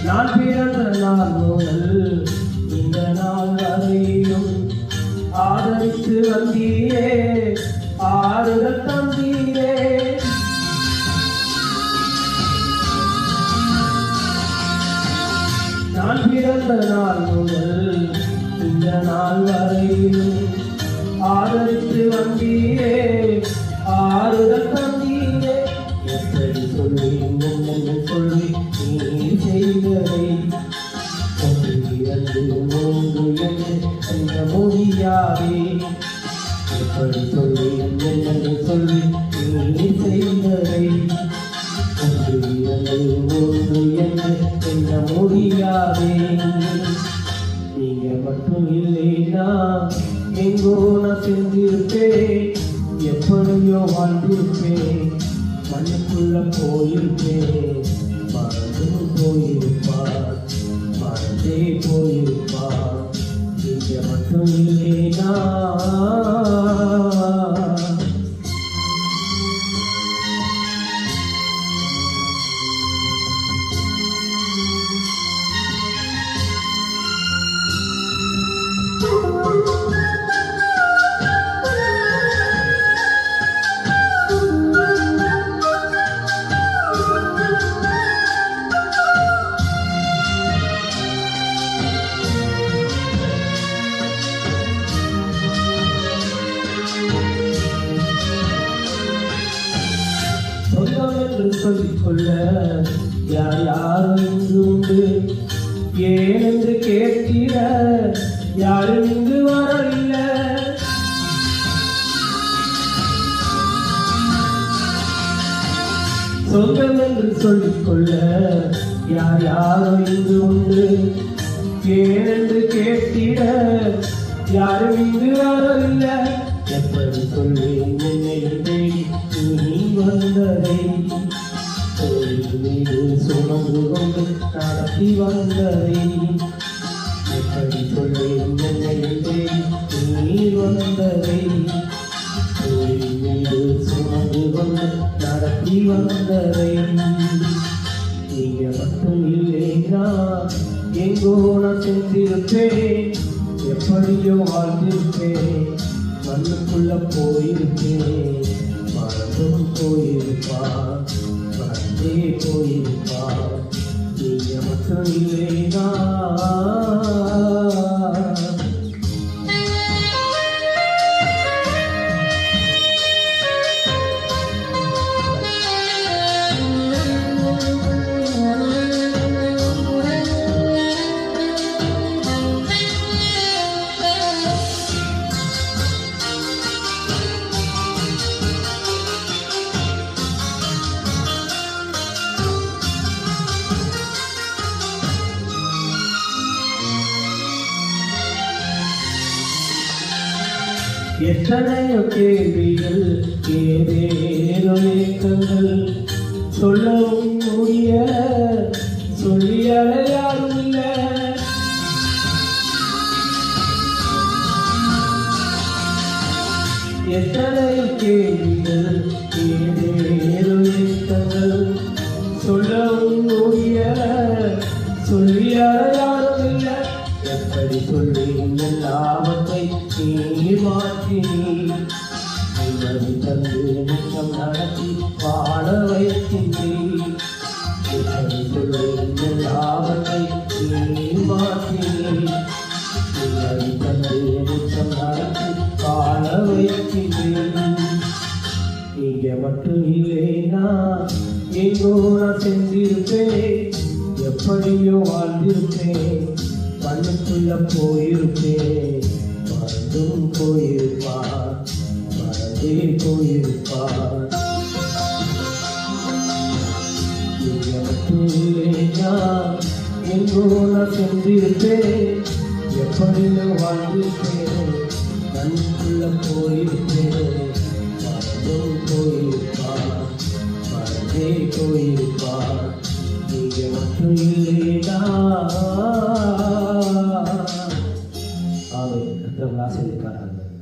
நான் பிறந்த நாள் முதல் இந்த நாள் வரையிலும் ஆதரித்து வந்தீரே, ஆறுதல் தந்தீரே. நான் பிறந்த நாள் முதல் இந்த நாள் வரையிலும் ஆதரித்து வந்தீரே, ஆறுதல் தந்தீரே. எப்படி சொல்லி என்னென்னு சொல்லி நீ செய்ததை ஒன்று இரண்டு மூன்று என்று என்ற முடியாதே. எப்படி சொல்லி என்னென்னு சொல்லி நீ செய்ததை ஒன்று இரண்டு மூன்று என்று என்ற முடியாதே. நீங்க மட்டும் இல்லைனா எங்கோ நான் செஞ்சிருப்பேன், எப்படியோ வாழ்ந்திருப்பேன், மண்ணுக்குள்ள போயிருப்பேன். மறந்து போயிருப்பார், மறந்தே போயிருப்பார். நீங்க மட்டும் இல்லைனா என்று சொல்லிக்கொள்ள யார் யாரும் இங்கு உண்டு, ஏன் என்று கேட்கிற யாரும் இங்கு வரவில்லை. சொந்தம் என்று சொல்லிக்கொள்ள யார் யாரும் இங்கு உண்டு, ஏன் என்று கேட்கிற யாரும் இங்கு வரவில்லை. எப்படி சொல்லி என்னை நீ வந்ததை மீது சுமந்து கொண்டு நடத்தி வந்ததை. எப்படி சொல்லி என்னை நீ வந்ததை மீது சுமந்து கொண்டு நடத்தி வந்ததை. நீங்க மட்டும் இல்லைனா எங்கோ நான் சென்றிருப்பேன், எப்படியோ வாழ்ந்திருப்பேன், மண்ணுக்குள்ள போயிருப்பேன். மறந்தும் போயிருப்பார், மறந்தே போயிருப்பார். நீங்க மட்டும் இல்லைனா எத்தனையோ கேள்விகள், ஏதேதோ ஏக்கங்கள், சொல்லவும் முடிய சொல்லிய யாரும் இல்லை. எத்தனையோ கேள்விகள், ஏதேதோ ஏக்கங்கள், சொல்லவும் முடிய சொல்லிய யாரும் இல்லை. எப்படி சொல்லி எல்லாவற்றை நீ மாற்றினீர், தந்து நிச்சம் நடத்தி வாழ வைக்கின்றீர். எப்படி சொல்லி எல்லாவற்றை நீ மாற்றினீர், தந்து நிச்சம் நடத்தி வாழ வைக்கின்றீர். நீங்க மட்டும் இல்லைனா எங்கோ நான் சென்றிருப்பேன், எப்படியோ வாழ்ந்திருப்பேன், மண்ணுக்குள்ள போயிருப்பேன். மறந்தும் போயிருப்பார், மறந்தே போயிருப்பார். இல்லைனா எங்கோ நான் சென்றிருப்பேன், எப்படியோ வாழ்ந்திருப்பேன், மண்ணுக்குள்ள போயிருப்பேன். மறந்தும் போயிருப்பார், மறந்தே போயிருப்பார். நீங்க மட்டும் இல்லைனா ஆசிரியக்காரர்கள்